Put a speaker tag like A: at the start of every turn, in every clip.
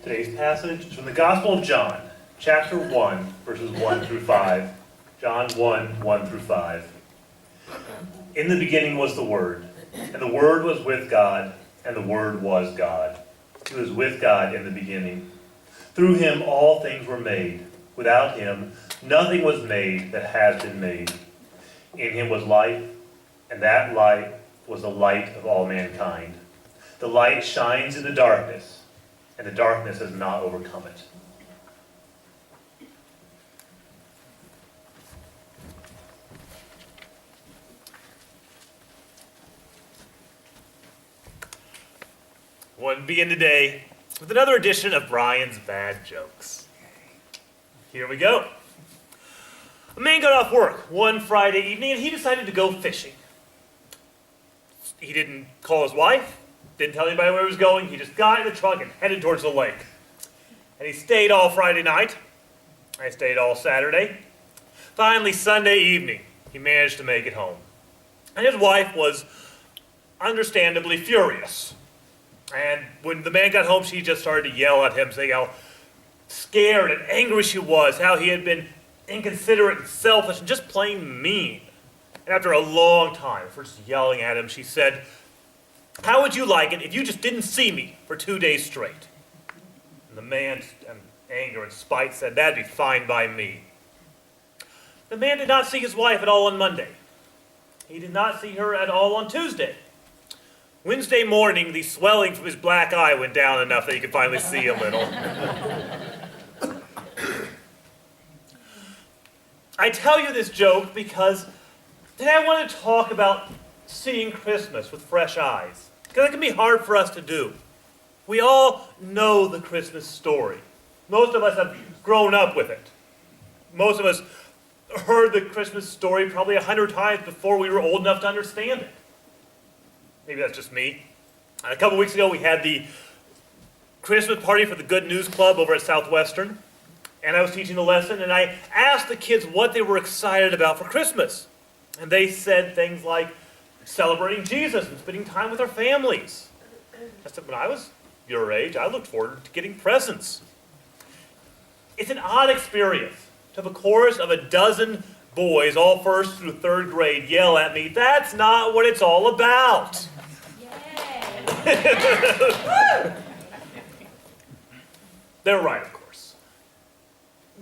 A: Today's passage is from the Gospel of John, chapter 1, verses 1 through 5. John 1, 1 through 5. In the beginning was the Word, and the Word was with God, and the Word was God. He was with God in the beginning. Through him all things were made. Without him nothing was made that has been made. In him was life, and that light was the light of all mankind. The light shines in the darkness, and the darkness has not overcome it. We'll begin today with another edition of Brian's Bad Jokes. Here we go. A man got off work one Friday evening and he decided to go fishing. He didn't call his wife, didn't tell anybody where he was going. He just got in the truck and headed towards the lake. And he stayed all Friday night. I stayed all Saturday. Finally, Sunday evening, he managed to make it home. And his wife was understandably furious. And when the man got home, she just started to yell at him, saying how scared and angry she was, how he had been inconsiderate and selfish and just plain mean. And after a long time, for just yelling at him, she said, "How would you like it if you just didn't see me for 2 days straight?" And the man, in anger and spite, said, "That'd be fine by me." The man did not see his wife at all on Monday. He did not see her at all on Tuesday. Wednesday morning, the swelling from his black eye went down enough that he could finally see a little. I tell you this joke because today I want to talk about seeing Christmas with fresh eyes. Because it can be hard for us to do. We all know the Christmas story. Most of us have grown up with it. Most of us heard the Christmas story probably 100 times before we were old enough to understand it. Maybe that's just me. A couple weeks ago we had the Christmas party for the Good News Club over at Southwestern. And I was teaching a lesson and I asked the kids what they were excited about for Christmas. And they said things like celebrating Jesus and spending time with our families. I said, when I was your age, I looked forward to getting presents. It's an odd experience to have a chorus of a dozen boys, all first through third grade, yell at me, "That's not what it's all about." They're right, of course.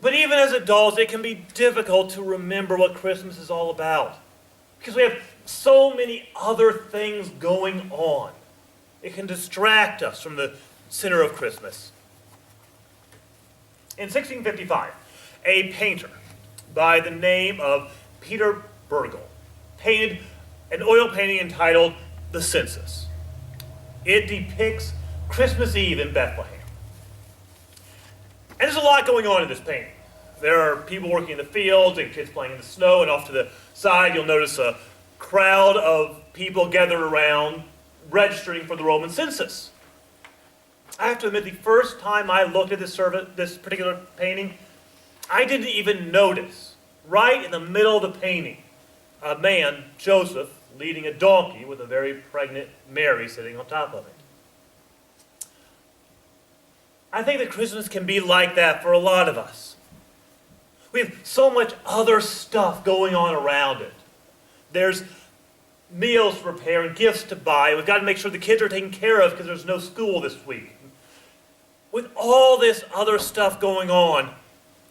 A: But even as adults, it can be difficult to remember what Christmas is all about. Because we have so many other things going on. It can distract us from the center of Christmas. In 1655, a painter by the name of Peter Burgel painted an oil painting entitled "The Census." It depicts Christmas Eve in Bethlehem. And there's a lot going on in this painting. There are people working in the fields and kids playing in the snow, and off to the side you'll notice a crowd of people gathered around registering for the Roman census. I have to admit, the first time I looked at this particular painting, I didn't even notice, right in the middle of the painting, a man, Joseph, leading a donkey with a very pregnant Mary sitting on top of it. I think that Christmas can be like that for a lot of us. We have so much other stuff going on around it. There's meals to prepare and gifts to buy. We've got to make sure the kids are taken care of because there's no school this week. With all this other stuff going on,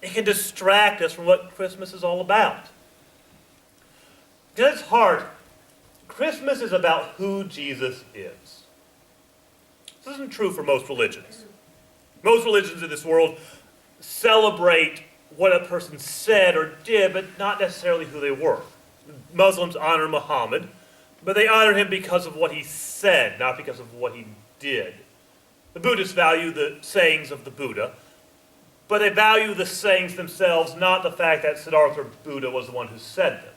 A: it can distract us from what Christmas is all about. At its heart, Christmas is about who Jesus is. This isn't true for most religions. Most religions in this world celebrate what a person said or did, but not necessarily who they were. Muslims honor Muhammad, but they honor him because of what he said, not because of what he did. The Buddhists value the sayings of the Buddha, but they value the sayings themselves, not the fact that Siddhartha Buddha was the one who said them.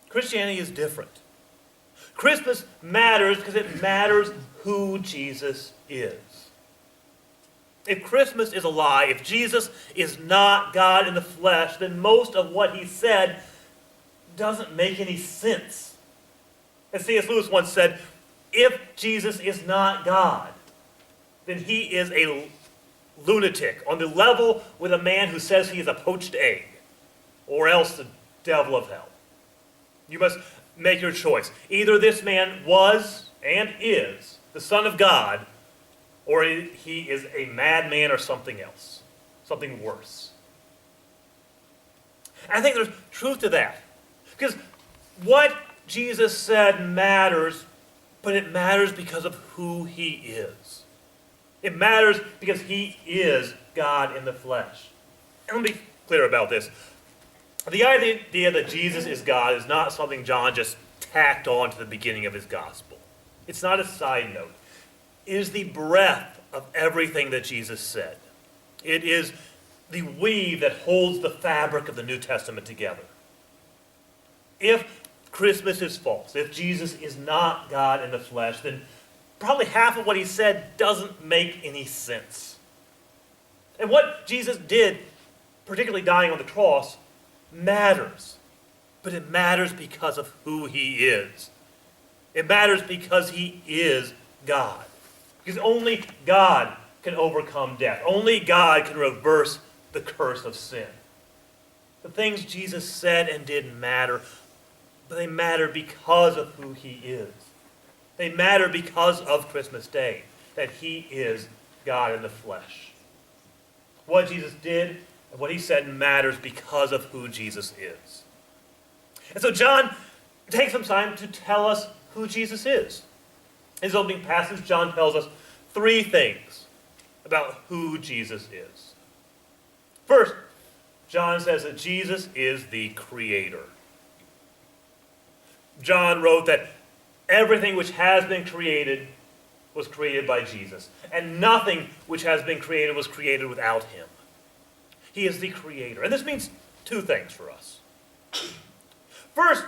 A: Christianity is different. Christmas matters because it matters who Jesus is. If Christmas is a lie, if Jesus is not God in the flesh, then most of what he said doesn't make any sense. As C.S. Lewis once said, if Jesus is not God, then he is a lunatic on the level with a man who says he is a poached egg, or else the devil of hell. You must make your choice. Either this man was and is the Son of God, or he is a madman or something else, something worse. And I think there's truth to that. Because what Jesus said matters, but it matters because of who he is. It matters because he is God in the flesh. And let me be clear about this. The idea that Jesus is God is not something John just tacked on to the beginning of his gospel. It's not a side note. It is the breadth of everything that Jesus said. It is the weave that holds the fabric of the New Testament together. If Christmas is false, if Jesus is not God in the flesh, then probably half of what he said doesn't make any sense. And what Jesus did, particularly dying on the cross, matters. But it matters because of who he is. It matters because he is God. Because only God can overcome death. Only God can reverse the curse of sin. The things Jesus said and did matter, but they matter because of who he is. They matter because of Christmas Day, that he is God in the flesh. What Jesus did and what he said matters because of who Jesus is. And so John takes some time to tell us who Jesus is. In his opening passage, John tells us three things about who Jesus is. First, John says that Jesus is the Creator. John wrote that everything which has been created was created by Jesus, and nothing which has been created was created without him. He is the Creator. And this means two things for us. First,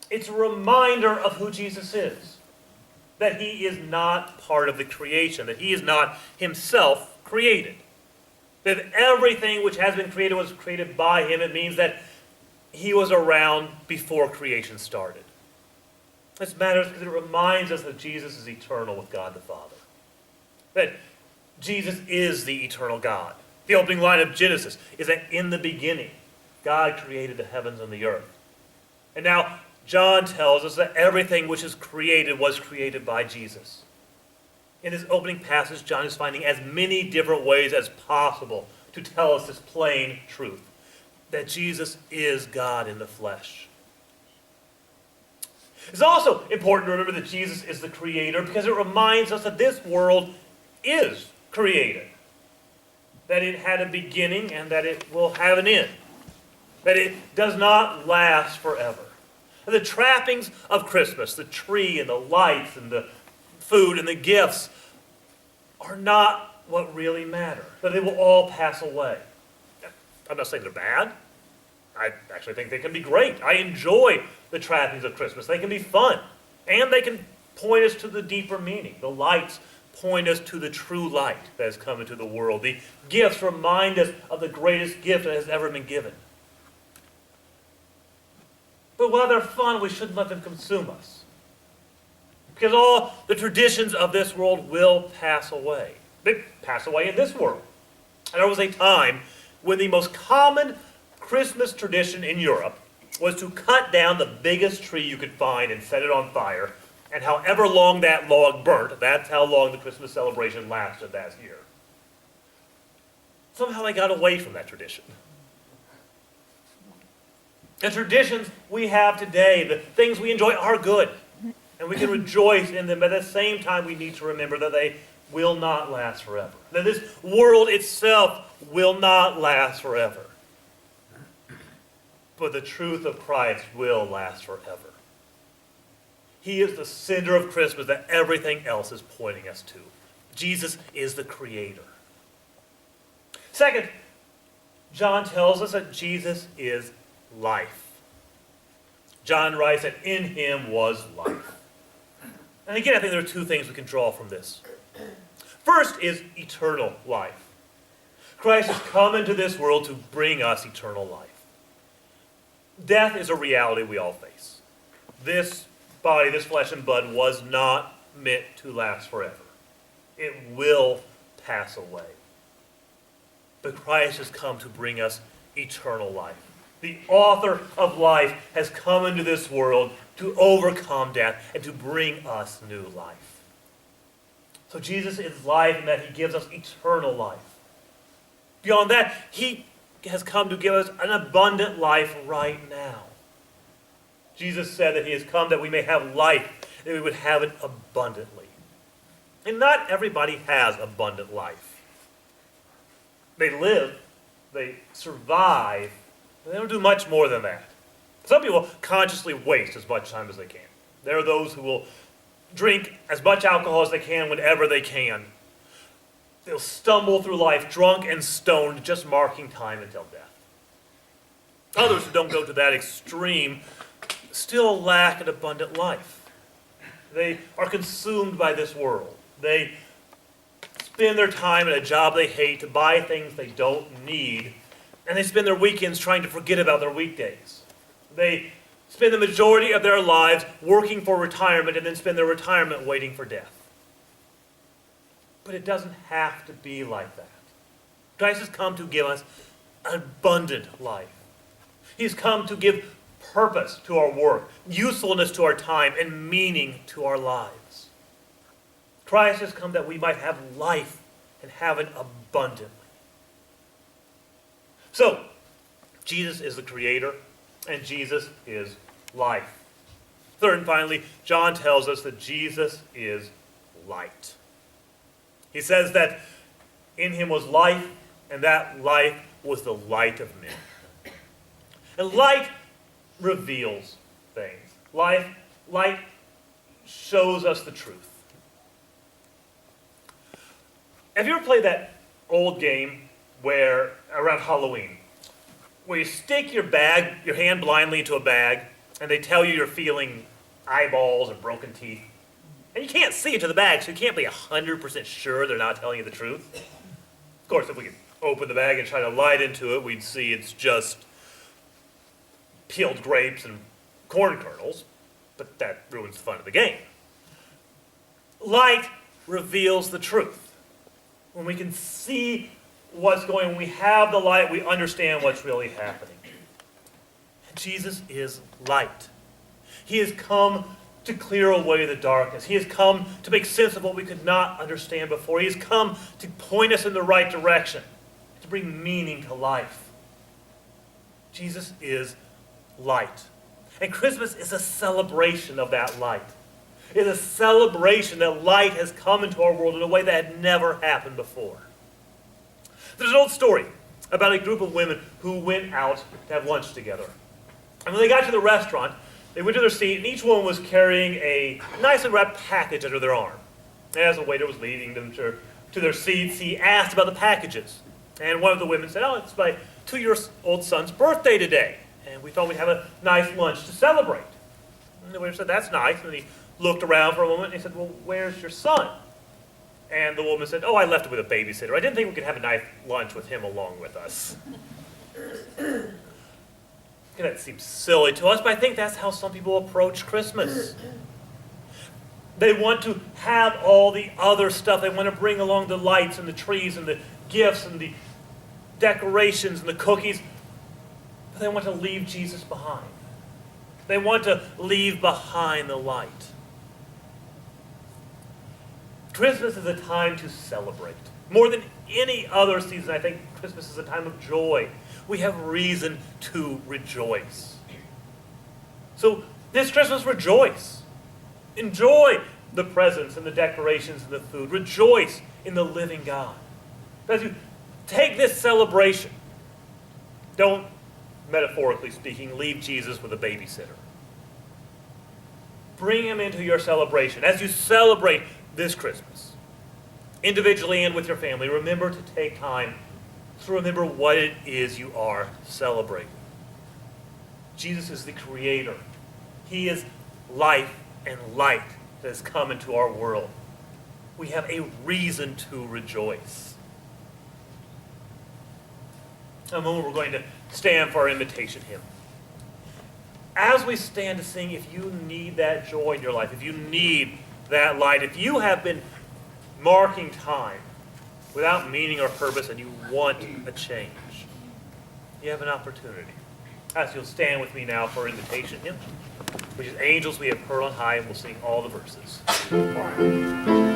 A: it's a reminder of who Jesus is. That he is not part of the creation, that he is not himself created. That everything which has been created was created by him. It means that he was around before creation started. This matters because it reminds us that Jesus is eternal with God the Father. That Jesus is the eternal God. The opening line of Genesis is that in the beginning, God created the heavens and the earth. And now John tells us that everything which is created was created by Jesus. In his opening passage, John is finding as many different ways as possible to tell us this plain truth, that Jesus is God in the flesh. It's also important to remember that Jesus is the Creator because it reminds us that this world is created, that it had a beginning and that it will have an end, that it does not last forever. And the trappings of Christmas, the tree and the lights and the food and the gifts, are not what really matter, that they will all pass away. I'm not saying they're bad. I actually think they can be great. I enjoy the trappings of Christmas. They can be fun. And they can point us to the deeper meaning. The lights point us to the true light that has come into the world. The gifts remind us of the greatest gift that has ever been given. But while they're fun, we shouldn't let them consume us. Because all the traditions of this world will pass away. They pass away in this world. And there was a time when the most common Christmas tradition in Europe was to cut down the biggest tree you could find and set it on fire. And however long that log burnt, that's how long the Christmas celebration lasted that year. Somehow they got away from that tradition. The traditions we have today, the things we enjoy, are good. And we can rejoice in them, but at the same time we need to remember that they will not last forever. That this world itself will not last forever. But the truth of Christ will last forever. He is the center of Christmas that everything else is pointing us to. Jesus is the Creator. Second, John tells us that Jesus is life. John writes that in him was life. And again, I think there are two things we can draw from this. First is eternal life. Christ has come into this world to bring us eternal life. Death is a reality we all face. This body, this flesh and blood, was not meant to last forever. It will pass away. But Christ has come to bring us eternal life. The author of life has come into this world to overcome death and to bring us new life. So Jesus is life in that he gives us eternal life. Beyond that, he has come to give us an abundant life right now. Jesus said that he has come that we may have life, that we would have it abundantly. And not everybody has abundant life. They live, they survive, but they don't do much more than that. Some people consciously waste as much time as they can. There are those who will drink as much alcohol as they can whenever they can. They'll stumble through life drunk and stoned, just marking time until death. Others who don't go to that extreme still lack an abundant life. They are consumed by this world. They spend their time at a job they hate to buy things they don't need, and they spend their weekends trying to forget about their weekdays. They spend the majority of their lives working for retirement and then spend their retirement waiting for death. But it doesn't have to be like that. Christ has come to give us an abundant life. He's come to give purpose to our work, usefulness to our time, and meaning to our lives. Christ has come that we might have life and have it abundantly. So, Jesus is the creator, and Jesus is life. Third and finally, John tells us that Jesus is light. He says that in him was life, and that life was the light of men. And light reveals things. Light shows us the truth. Have you ever played that old game where, around Halloween, where you stick your hand blindly into a bag, and they tell you you're feeling eyeballs or broken teeth? And you can't see into the bag, so you can't be 100% sure they're not telling you the truth. Of course, if we could open the bag and try to light into it, we'd see it's just peeled grapes and corn kernels, but that ruins the fun of the game. Light reveals the truth. When we can see what's going on, when we have the light, we understand what's really happening. And Jesus is light. He has come to clear away the darkness. He has come to make sense of what we could not understand before. He has come to point us in the right direction, to bring meaning to life. Jesus is light. And Christmas is a celebration of that light. It is a celebration that light has come into our world in a way that had never happened before. There's an old story about a group of women who went out to have lunch together. And when they got to the restaurant, they went to their seat, and each one was carrying a nicely wrapped package under their arm. And as the waiter was leading them to their seats, he asked about the packages. And one of the women said, "Oh, it's my 2-year-old son's birthday today, and we thought we'd have a nice lunch to celebrate." And the waiter said, "That's nice." And he looked around for a moment, and he said, "Well, where's your son?" And the woman said, "Oh, I left him with a babysitter. I didn't think we could have a nice lunch with him along with us." That seems silly to us, but I think that's how some people approach Christmas. They want to have all the other stuff. They want to bring along the lights and the trees and the gifts and the decorations and the cookies, but they want to leave Jesus behind. They want to leave behind the light. Christmas is a time to celebrate. More than any other season, I think Christmas is a time of joy. We have reason to rejoice. So this Christmas, rejoice. Enjoy the presents and the decorations and the food. Rejoice in the living God. As you take this celebration, don't, metaphorically speaking, leave Jesus with a babysitter. Bring him into your celebration. As you celebrate this Christmas, individually and with your family, remember to take time to remember what it is you are celebrating. Jesus is the creator. He is life and light that has come into our world. We have a reason to rejoice. In a moment, we're going to stand for our invitation hymn. As we stand to sing, if you need that joy in your life, if you need that light, if you have been marking time without meaning or purpose, and you want a change, you have an opportunity. As you'll stand with me now for our invitation hymn, which is Angels We Have Heard on High, and we'll sing all the verses.